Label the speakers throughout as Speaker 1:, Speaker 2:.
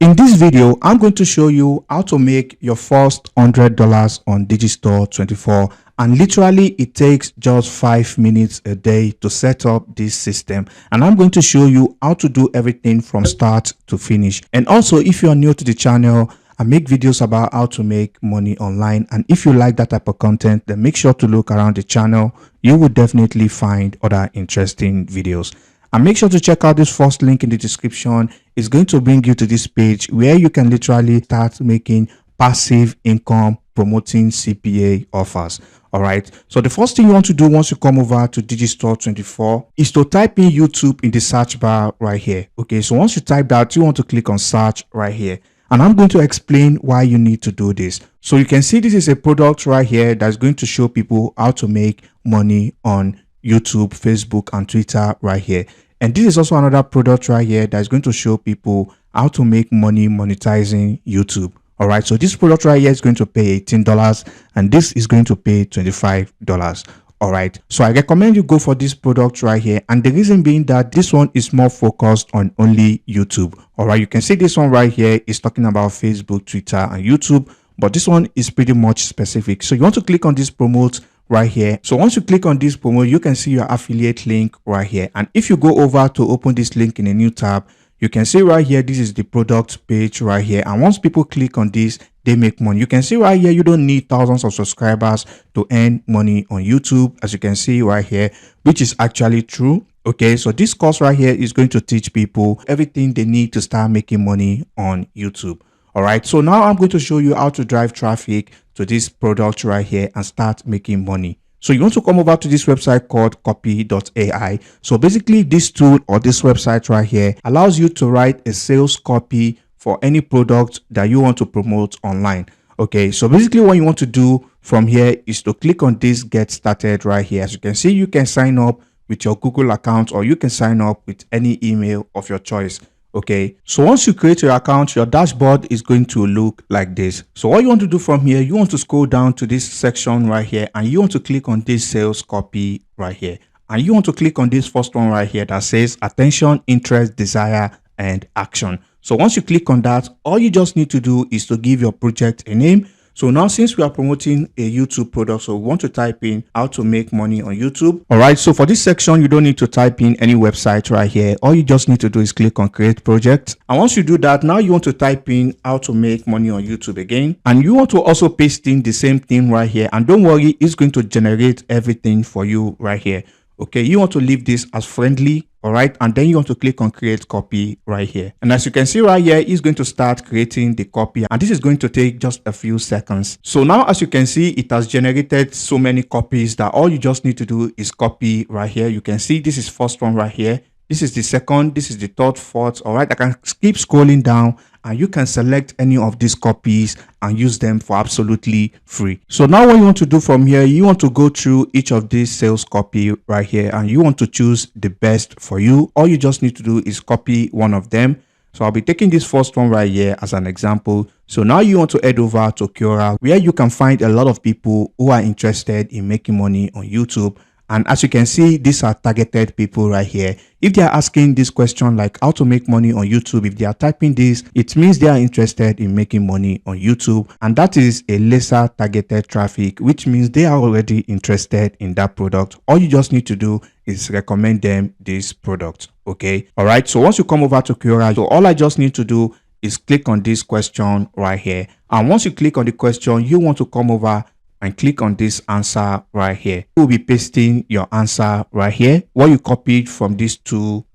Speaker 1: In this video, I'm going to show you how to make your first $100 on Digistore24, and literally it takes just 5 minutes a day to set up this system. And I'm going to show you how to do everything from start to finish. And also, if you are new to the channel, I make videos about how to make money online, and if you like that type of content, then make sure to look around the channel. You will definitely find other interesting videos. And make sure to check out this first link in the description. It's going to bring you to this page where you can literally start making passive income promoting CPA offers. All right, so the first thing you want to do once you come over to Digistore24 is to type in YouTube in the search bar right here. Okay, so once you type that, you want to click on search right here, and I'm going to explain why you need to do this. So you can see this is a product right here that's going to show people how to make money on YouTube, Facebook, and Twitter right here. And this is also another product right here that's going to show people how to make money monetizing YouTube. All right, so this product right here is going to pay $18, and this is going to pay $25. All right, so I recommend you go for this product right here, and the reason being that this one is more focused on only YouTube. All right, you can see this one right here is talking about Facebook, Twitter, and YouTube, but this one is pretty much specific. So you want to click on this promote right here. So once you click on this promo, you can see your affiliate link right here. And if you go over to open this link in a new tab, you can see right here, this is the product page right here. And once people click on this, they make money. You can see right here, you don't need thousands of subscribers to earn money on YouTube, as you can see right here, which is actually true. Okay, so this course right here is going to teach people everything they need to start making money on YouTube. All right, so now I'm going to show you how to drive traffic to this product right here and start making money. So you want to come over to this website called copy.ai. So basically this tool or this website right here allows you to write a sales copy for any product that you want to promote online. Okay, so basically what you want to do from here is to click on this get started right here. As you can see, you can sign up with your Google account, or you can sign up with any email of your choice. Okay, so once you create your account, your dashboard is going to look like this. So what you want to do from here, you want to scroll down to this section right here, and you want to click on this sales copy right here, and you want to click on this first one right here that says attention, interest, desire, and action. So once you click on that, all you just need to do is to give your project a name. So now, since we are promoting a YouTube product, so we want to type in how to make money on YouTube. All right, so for this section, you don't need to type in any website right here. All you just need to do is click on create project. And once you do that, now you want to type in how to make money on YouTube again. And you want to also paste in the same thing right here. And don't worry, it's going to generate everything for you right here. Okay, you want to leave this as friendly. All right, and then you want to click on create copy right here, and as you can see right here, it's going to start creating the copy, and this is going to take just a few seconds. So now, as you can see, it has generated so many copies that all you just need to do is copy right here. You can see this is first one right here, this is the second, this is the third, fourth. All right, I can keep scrolling down, and you can select any of these copies and use them for absolutely free. So now what you want to do from here, you want to go through each of these sales copy right here, and you want to choose the best for you. All you just need to do is copy one of them. So I'll be taking this first one right here as an example. So now you want to head over to Quora, where you can find a lot of people who are interested in making money on YouTube. And as you can see, these are targeted people right here. If they are asking this question like how to make money on YouTube, if they are typing this, it means they are interested in making money on YouTube. And that is a lesser targeted traffic, which means they are already interested in that product. All you just need to do is recommend them this product. Okay. All right. So once you come over to Quora, so all I just need to do is click on this question right here. And once you click on the question, you want to come over and click on this answer right here. You will be pasting your answer right here, what you copied from this tool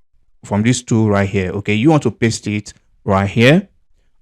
Speaker 1: right here. Okay, you want to paste it right here.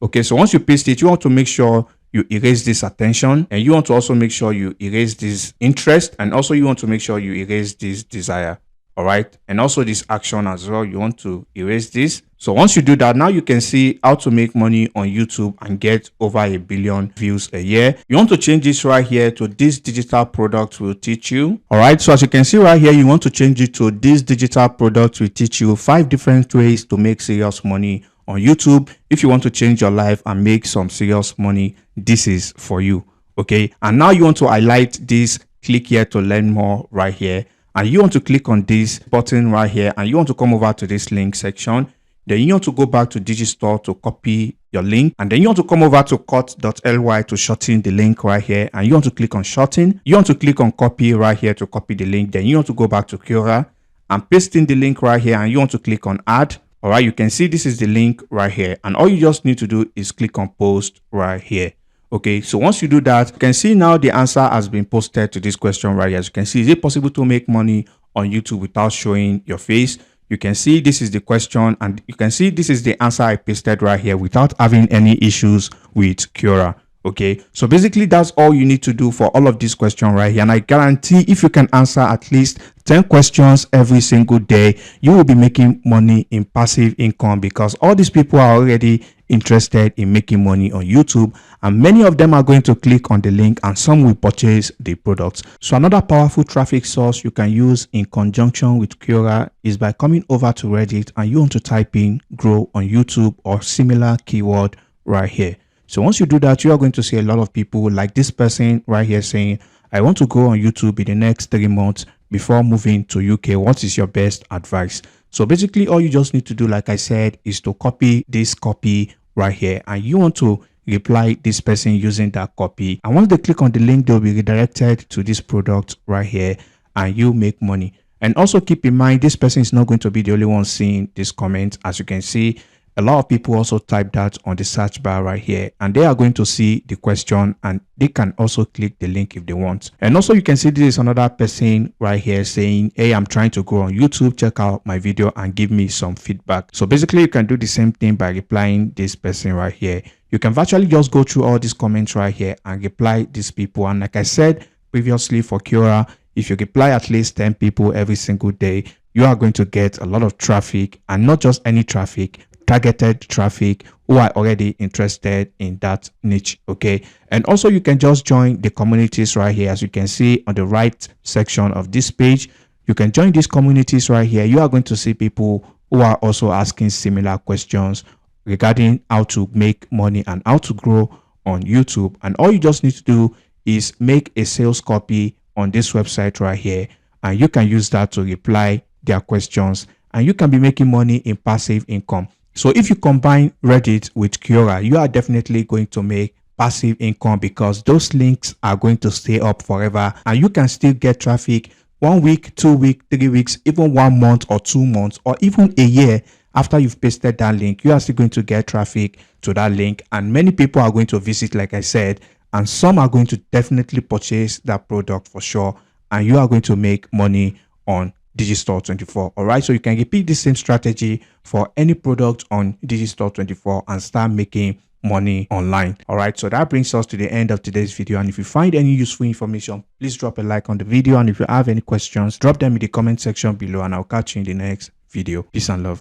Speaker 1: Okay, so once you paste it, you want to make sure you erase this attention, and you want to also make sure you erase this interest, and also you want to make sure you erase this desire. All right, and also this action as well, you want to erase this. So once you do that, now you can see how to make money on YouTube and get over 1 billion views a year. You want to change this right here to this digital product will teach you. All right, so as you can see right here, you want to change it to this digital product will teach you 5 different ways to make serious money on YouTube. If you want to change your life and make some serious money, this is for you. Okay, and now you want to highlight this, click here to learn more right here. And you want to click on this button right here, and you want to come over to this link section. Then you want to go back to Digistore to copy your link, and then you want to come over to cut.ly to shorten the link right here, and you want to click on shorten. You want to click on copy right here to copy the link. Then you want to go back to Quora and paste in the link right here, and you want to click on add. All right, you can see this is the link right here, and all you just need to do is click on post right here. Okay, so once you do that, you can see now the answer has been posted to this question right here. As you can see, is it possible to make money on YouTube without showing your face? You can see this is the question, and you can see this is the answer I pasted right here without having any issues with Quora. Okay, so basically that's all you need to do for all of these questions right here, and I guarantee if you can answer at least 10 questions every single day, you will be making money in passive income, because all these people are already interested in making money on YouTube, and many of them are going to click on the link, and some will purchase the products. So another powerful traffic source you can use in conjunction with Quora is by coming over to Reddit, and you want to type in grow on YouTube or similar keyword right here. So once you do that, you are going to see a lot of people like this person right here saying, I want to grow on YouTube in the next 3 months before moving to UK. What is your best advice? So basically all you just need to do, like I said, is to copy this copy right here, and you want to reply this person using that copy. And once they click on the link, they'll be redirected to this product right here, and you make money. And also keep in mind, this person is not going to be the only one seeing this comment. As you can see, a lot of people also type that on the search bar right here, and they are going to see the question, and they can also click the link if they want. And also you can see this is another person right here saying, hey, I'm trying to grow on YouTube, check out my video and give me some feedback. So basically you can do the same thing by replying this person right here. You can virtually just go through all these comments right here and reply these people. And like I said previously for Quora, if you reply at least 10 people every single day, you are going to get a lot of traffic, and not just any traffic, targeted traffic who are already interested in that niche. Okay, and also you can just join the communities right here. As you can see on the right section of this page, you can join these communities right here. You are going to see people who are also asking similar questions regarding how to make money and how to grow on YouTube. And all you just need to do is make a sales copy on this website right here, and you can use that to reply their questions, and you can be making money in passive income. So if you combine Reddit with Quora, you are definitely going to make passive income, because those links are going to stay up forever, and you can still get traffic 1 week, 2 weeks, 3 weeks, even 1 month or 2 months, or even a year after you've pasted that link. You are still going to get traffic to that link, and many people are going to visit, like I said, and some are going to definitely purchase that product for sure, and you are going to make money on Digistore24. All right, so you can repeat the same strategy for any product on Digistore24 and start making money online. All right, so that brings us to the end of today's video, and if you find any useful information, please drop a like on the video, and if you have any questions, drop them in the comment section below, and I'll catch you in the next video. Peace and love.